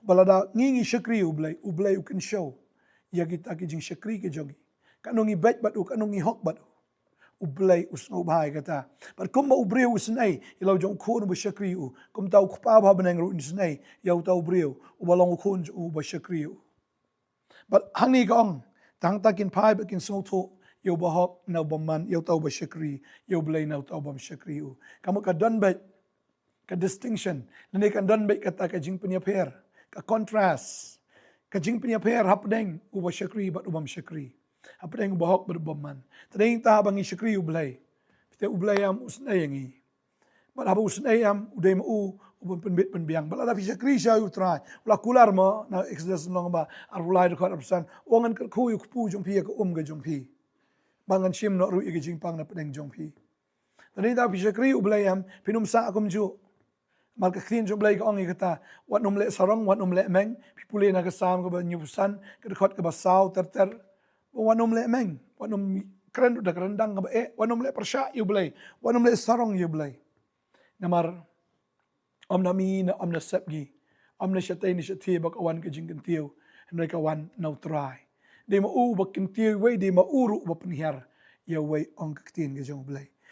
balada ngingi shakri Blei U kynshew ya kita ki jingshakri ke jogi kanongi bet bat kanongi hok bat Blei U snow bhai kata but kum ma ubreu usnai ilo jong khon ba shakri u kum tau khpa ba benang ru usnai yau tau breu balong khon u ba shakri u but hangi kong tang takin phai ba kin snow tho yo ba hok na baman yo tau ba shakri yo Blei na tau bam shakri u kamu ka don bet ka distinction nene kan don bet kata ka jing punya pair ka contrast ka jing punya pair hapdeng u ba shakri ba bam shakri hapdeng ba hok ba baman tadeng ta bangi shakri u Blei te u Blei am usnai yangi ba habu usnai am udai mu u penbit penbiang bala da shakri sha u try ula kular mo na exodus long ba arulai de korupsan ongan ka khu yu pu jong pi ka ga jong pi bangan shim no ru igi jing pang na pedeng jong pi tadeng ta shakri u Blei am pinum sa akum ju mal ka khin jong Blei ka ong kata wat num le sarong wat num le meng pipule na ka sam ka ba nyusan ka khot ka ba saw ter wat num le meng wat num kren da rendang ka ba wat num le persha yu Blei wat num le sarong yu Blei namar om na mi na om na sepgi om na shatay ni shathe ba kawan ka jing kan tiu nai ka wan no try de ma u ba kan tiu we de ma uru ba penhiar ya we ong ka tin ka jong Blei